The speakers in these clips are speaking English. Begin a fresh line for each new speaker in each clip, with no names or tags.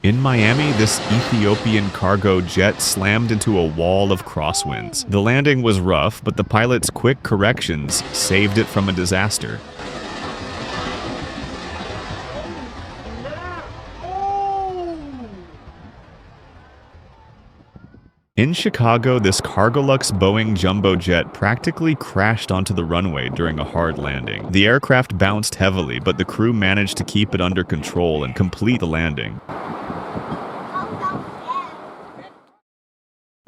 In Miami, this Ethiopian cargo jet slammed into a wall of crosswinds. The landing was rough, but the pilot's quick corrections saved it from a disaster. In Chicago, this Cargolux Boeing jumbo jet practically crashed onto the runway during a hard landing. The aircraft bounced heavily, but the crew managed to keep it under control and complete the landing.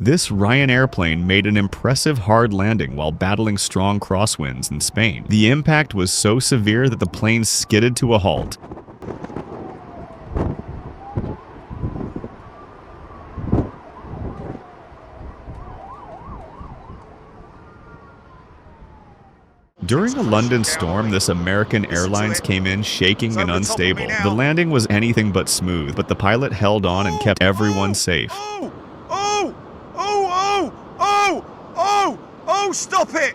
This RyanAir plane made an impressive hard landing while battling strong crosswinds in Spain. The impact was so severe that the plane skidded to a halt. During a London storm, this American Airlines came in shaking and unstable. The landing was anything but smooth, but the pilot held on and kept everyone safe.
Oh, stop it!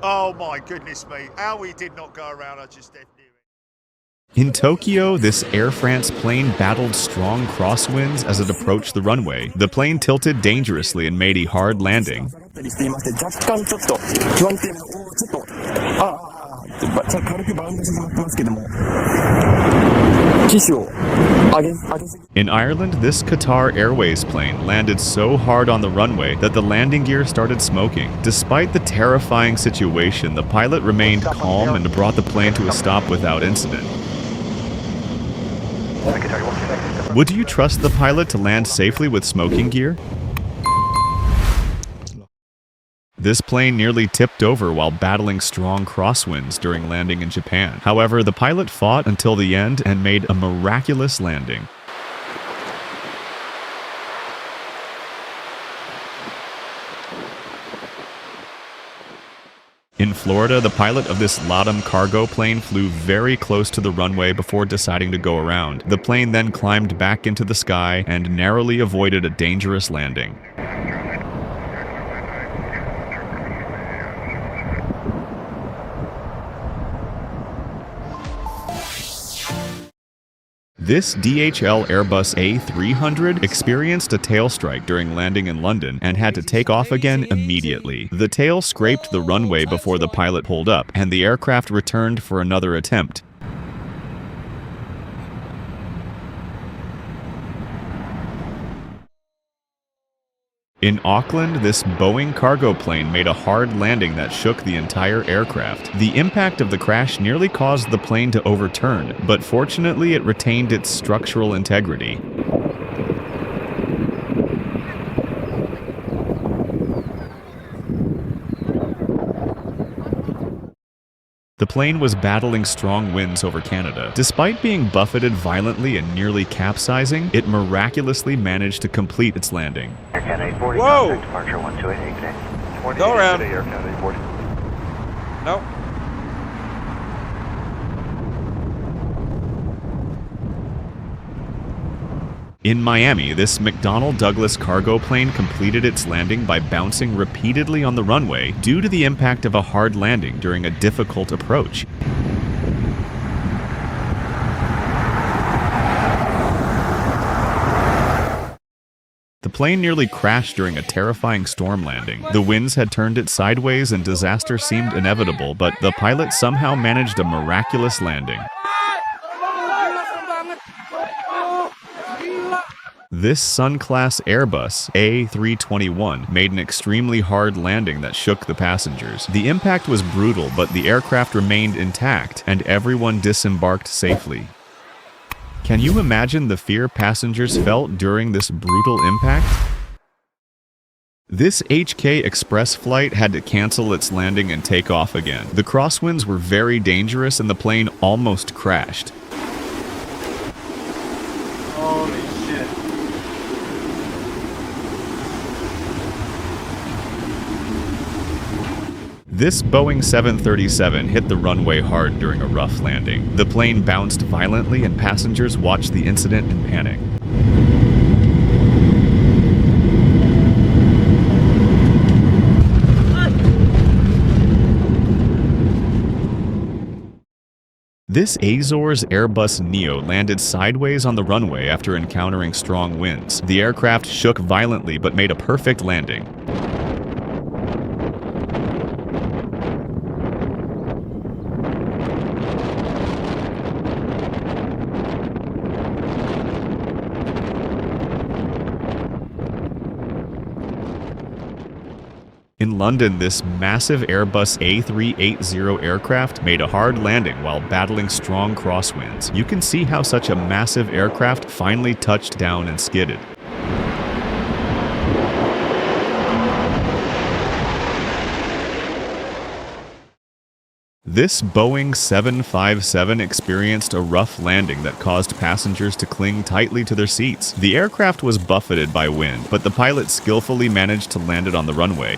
Oh my goodness me, how we did not go around, I just knew it.
In Tokyo, this Air France plane battled strong crosswinds as it approached the runway. The plane tilted dangerously and made a hard landing. In Ireland, this Qatar Airways plane landed so hard on the runway that the landing gear started smoking. Despite the terrifying situation, the pilot remained calm and brought the plane to a stop without incident. Would you trust the pilot to land safely with smoking gear? This plane nearly tipped over while battling strong crosswinds during landing in Japan. However, the pilot fought until the end and made a miraculous landing. In Florida, the pilot of this Latam cargo plane flew very close to the runway before deciding to go around. The plane then climbed back into the sky and narrowly avoided a dangerous landing. This DHL Airbus A300 experienced a tailstrike during landing in London and had to take off again immediately. The tail scraped the runway before the pilot pulled up, and the aircraft returned for another attempt. In Auckland, this Boeing cargo plane made a hard landing that shook the entire aircraft. The impact of the crash nearly caused the plane to overturn, but fortunately it retained its structural integrity. The plane was battling strong winds over Canada. Despite being buffeted violently and nearly capsizing, it miraculously managed to complete its landing.
Whoa! Go around. No.
In Miami, this McDonnell Douglas cargo plane completed its landing by bouncing repeatedly on the runway due to the impact of a hard landing during a difficult approach. The plane nearly crashed during a terrifying storm landing. The winds had turned it sideways and disaster seemed inevitable, but the pilot somehow managed a miraculous landing. This Sunclass Airbus A321 made an extremely hard landing that shook the passengers. The impact was brutal, but the aircraft remained intact and everyone disembarked safely. Can you imagine the fear passengers felt during this brutal impact? This HK Express flight had to cancel its landing and take off again. The crosswinds were very dangerous and the plane almost crashed.
Holy shit.
This Boeing 737 hit the runway hard during a rough landing. The plane bounced violently and passengers watched the incident in panic. This Azores Airbus neo landed sideways on the runway after encountering strong winds. The aircraft shook violently but made a perfect landing. In London, this massive Airbus A380 aircraft made a hard landing while battling strong crosswinds. You can see how such a massive aircraft finally touched down and skidded. This Boeing 757 experienced a rough landing that caused passengers to cling tightly to their seats. The aircraft was buffeted by wind, but the pilot skillfully managed to land it on the runway.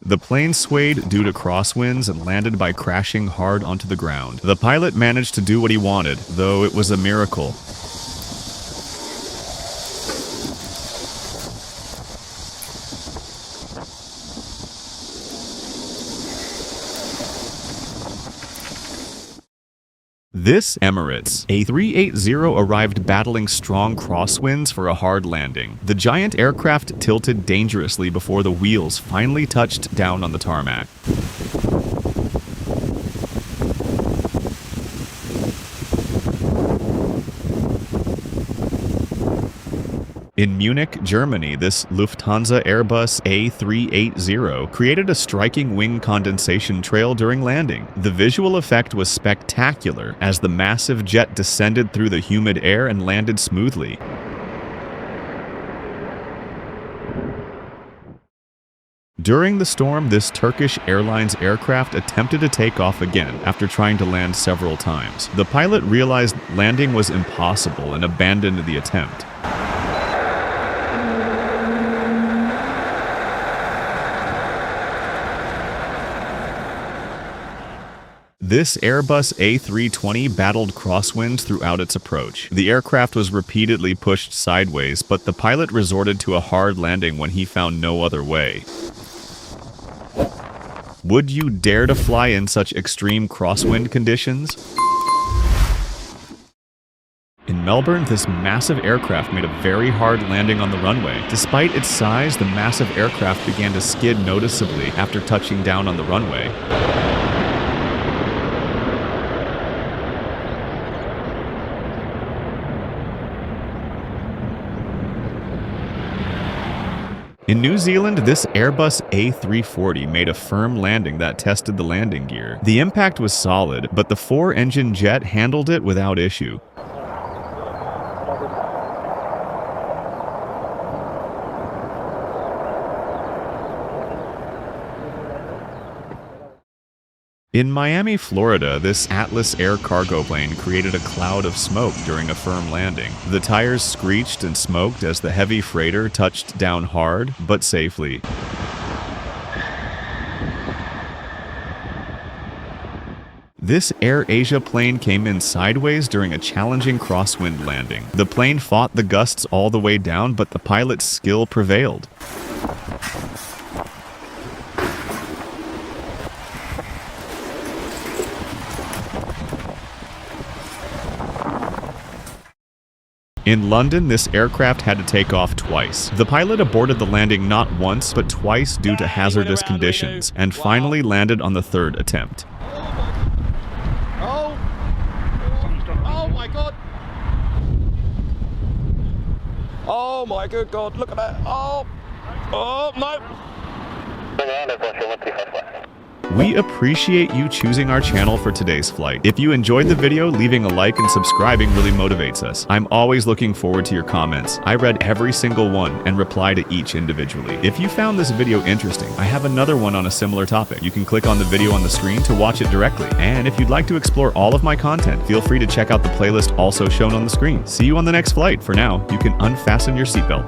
The plane swayed due to crosswinds and landed by crashing hard onto the ground. The pilot managed to do what he wanted, though it was a miracle. This Emirates A380 arrived battling strong crosswinds for a hard landing. The giant aircraft tilted dangerously before the wheels finally touched down on the tarmac. In Munich, Germany, this Lufthansa Airbus A380 created a striking wing condensation trail during landing. The visual effect was spectacular as the massive jet descended through the humid air and landed smoothly. During the storm, this Turkish Airlines aircraft attempted to take off again after trying to land several times. The pilot realized landing was impossible and abandoned the attempt. This Airbus A320 battled crosswinds throughout its approach. The aircraft was repeatedly pushed sideways, but the pilot resorted to a hard landing when he found no other way. Would you dare to fly in such extreme crosswind conditions? In Melbourne, this massive aircraft made a very hard landing on the runway. Despite its size, the massive aircraft began to skid noticeably after touching down on the runway. In New Zealand, this Airbus A340 made a firm landing that tested the landing gear. The impact was solid, but the four-engine jet handled it without issue. In Miami, Florida, this Atlas Air cargo plane created a cloud of smoke during a firm landing. The tires screeched and smoked as the heavy freighter touched down hard, but safely. This Air Asia plane came in sideways during a challenging crosswind landing. The plane fought the gusts all the way down, but the pilot's skill prevailed. In London, this aircraft had to take off twice. The pilot aborted the landing not once, but twice due to hazardous conditions, and finally landed on the third attempt.
Oh my God! Oh my good God! Look at that! Oh no!
We appreciate you choosing our channel for today's flight. If you enjoyed the video, leaving a like and subscribing really motivates us. I'm always looking forward to your comments. I read every single one and reply to each individually. If you found this video interesting, I have another one on a similar topic. You can click on the video on the screen to watch it directly. And if you'd like to explore all of my content, feel free to check out the playlist also shown on the screen. See you on the next flight. For now, you can unfasten your seatbelt.